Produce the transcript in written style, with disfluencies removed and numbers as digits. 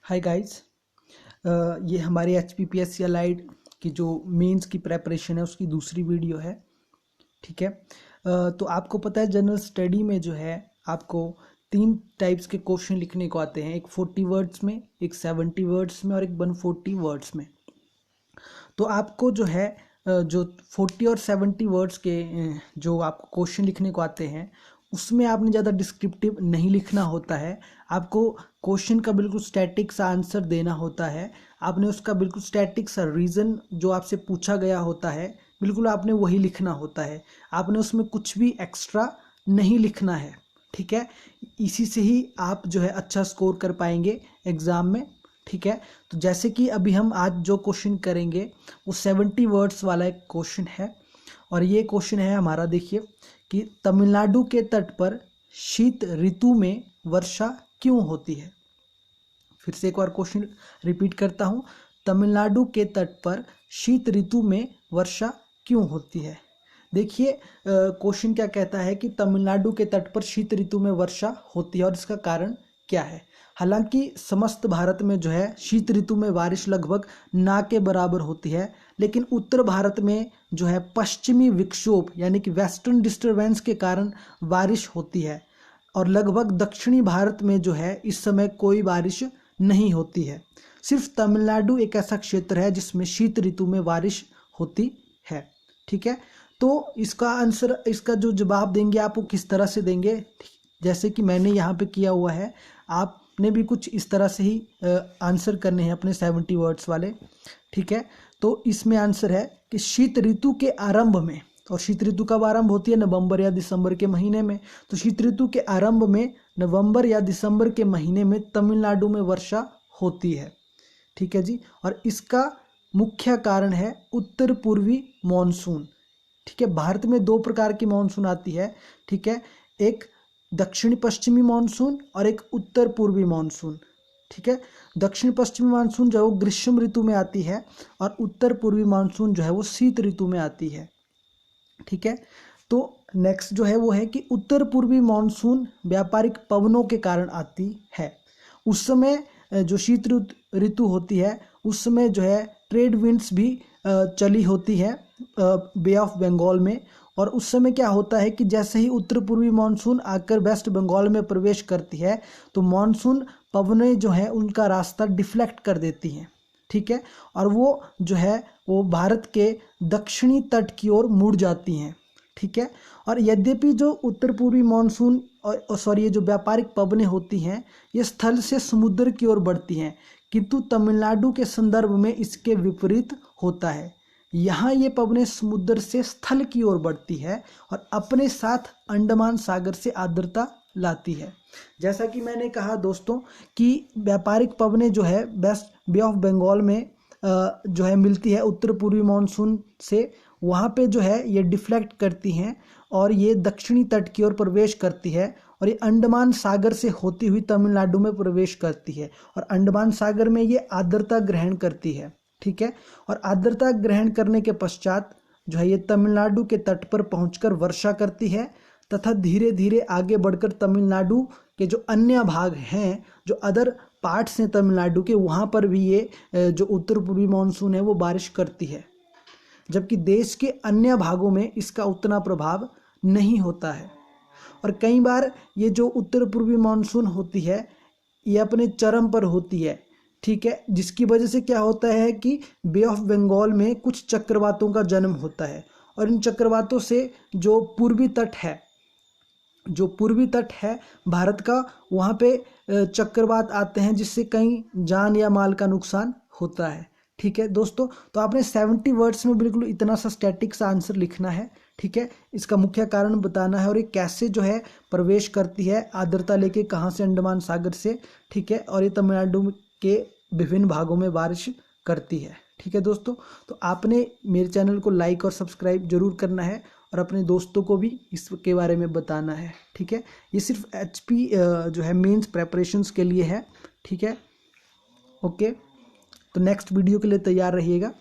Hi guys. ये हमारे HPPSC allied की जो मेंस की प्रेपरेशन है उसकी दूसरी वीडियो है। ठीक है। तो आपको पता है जनरल स्टडी में जो है आपको 3 टाइप्स के क्वेश्चन लिखने को आते हैं, एक 40 वर्ड्स में, एक 70 वर्ड्स में और एक 140 वर्ड्स में। तो आपको जो है जो 40 और 70 वर्ड्स के जो आपको क्वेश्चन लिखने को आते हैं उसमें आपने ज़्यादा डिस्क्रिप्टिव नहीं लिखना होता है। आपको क्वेश्चन का बिल्कुल स्टैटिक सा आंसर देना होता है। आपने उसका बिल्कुल स्टैटिक सा रीज़न जो आपसे पूछा गया होता है बिल्कुल आपने वही लिखना होता है। आपने उसमें कुछ भी एक्स्ट्रा नहीं लिखना है। ठीक है। इसी से ही आप जो है अच्छा स्कोर कर पाएंगे एग्ज़ाम में। ठीक है। तो जैसे कि अभी हम आज जो क्वेश्चन करेंगे वो 70 वर्ड्स वाला एक क्वेश्चन है और ये क्वेश्चन है हमारा, देखिए कि तमिलनाडु के तट पर शीत ऋतु में वर्षा क्यों होती है। फिर से एक बार क्वेश्चन रिपीट करता हूँ। तमिलनाडु के तट पर शीत ऋतु में वर्षा क्यों होती है। देखिए क्वेश्चन क्या कहता है कि तमिलनाडु के तट पर शीत ऋतु में वर्षा होती है और इसका कारण क्या है। हालांकि समस्त भारत में जो है शीत ऋतु में बारिश लगभग ना के बराबर होती है, लेकिन उत्तर भारत में जो है पश्चिमी विक्षोभ यानी कि वेस्टर्न डिस्टर्बेंस के कारण बारिश होती है और लगभग दक्षिणी भारत में जो है इस समय कोई बारिश नहीं होती है। सिर्फ तमिलनाडु एक ऐसा क्षेत्र है जिसमें शीत ऋतु में बारिश होती है। ठीक है। तो इसका आंसर, इसका जो जवाब देंगे आप वो किस तरह से देंगे, जैसे कि मैंने यहाँ पे किया हुआ है, आपने भी कुछ इस तरह से ही आंसर करने हैं अपने 70 वर्ड्स वाले। ठीक है। तो इसमें आंसर है कि शीत ऋतु के आरंभ में, और शीत ऋतु कब आरंभ होती है, नवंबर या दिसंबर के महीने में। तो शीत ऋतु के आरंभ में नवंबर या दिसंबर के महीने में तमिलनाडु में वर्षा होती है। ठीक है जी। और इसका मुख्य कारण है उत्तर पूर्वी मॉनसून। ठीक है। भारत में 2 प्रकार की मॉनसून आती है। ठीक है। एक दक्षिणी पश्चिमी मॉनसून और एक उत्तर पूर्वी मॉनसून। ठीक है। दक्षिण पश्चिमी मानसून जो है वो ग्रीष्म ऋतु में आती है और उत्तर पूर्वी मानसून जो है वो शीत ऋतु में आती है। ठीक है। तो नेक्स्ट जो है वो है कि उत्तर पूर्वी मानसून व्यापारिक पवनों के कारण आती है। उस समय जो शीत ऋतु होती है उस समय जो है ट्रेड विंड्स भी चली होती है बे ऑफ बंगाल में। और उस समय क्या होता है कि जैसे ही उत्तर पूर्वी मानसून आकर वेस्ट बंगाल में प्रवेश करती है तो मानसून पवनें जो है उनका रास्ता डिफ्लेक्ट कर देती हैं। ठीक है। और वो जो है वो भारत के दक्षिणी तट की ओर मुड़ जाती हैं। ठीक है। और यद्यपि जो उत्तर पूर्वी मानसून और ये जो व्यापारिक पवनें होती हैं ये स्थल से समुद्र की ओर बढ़ती हैं, किंतु तमिलनाडु के संदर्भ में इसके विपरीत होता है। यहाँ ये पवनें समुद्र से स्थल की ओर बढ़ती है और अपने साथ अंडमान सागर से आर्द्रता लाती है। जैसा कि मैंने कहा दोस्तों कि व्यापारिक पवनें जो है वेस्ट बे ऑफ बंगाल में जो है मिलती है उत्तर पूर्वी मानसून से, वहाँ पे जो है ये डिफ्लेक्ट करती हैं और ये दक्षिणी तट की ओर प्रवेश करती है और ये अंडमान सागर से होती हुई तमिलनाडु में प्रवेश करती है और अंडमान सागर में ये आर्द्रता ग्रहण करती है। ठीक है। और आर्द्रता ग्रहण करने के पश्चात जो है ये तमिलनाडु के तट पर पहुंचकर वर्षा करती है तथा धीरे धीरे आगे बढ़कर तमिलनाडु के जो अन्य भाग हैं, जो अदर पार्ट्स हैं तमिलनाडु के, वहाँ पर भी ये जो उत्तर पूर्वी मानसून है वो बारिश करती है, जबकि देश के अन्य भागों में इसका उतना प्रभाव नहीं होता है। और कई बार ये जो उत्तर पूर्वी मानसून होती है ये अपने चरम पर होती है। ठीक है। जिसकी वजह से क्या होता है कि बे ऑफ बंगाल में कुछ चक्रवातों का जन्म होता है और इन चक्रवातों से जो पूर्वी तट है भारत का, वहाँ पे चक्रवात आते हैं जिससे कई जान या माल का नुकसान होता है। ठीक है दोस्तों। तो आपने 70 वर्ड्स में बिल्कुल इतना सा स्टैटिक सा आंसर लिखना है। ठीक है। इसका मुख्य कारण बताना है और ये कैसे जो है प्रवेश करती है आर्द्रता लेके, कहाँ से, अंडमान सागर से। ठीक है। और ये तमिलनाडु के विभिन्न भागों में बारिश करती है। ठीक है दोस्तों। तो आपने मेरे चैनल को लाइक और सब्सक्राइब जरूर करना है और अपने दोस्तों को भी इसके बारे में बताना है। ठीक है। ये सिर्फ HP जो है मेंस प्रेपरेशंस के लिए है। ठीक है। ओके। तो नेक्स्ट वीडियो के लिए तैयार रहिएगा।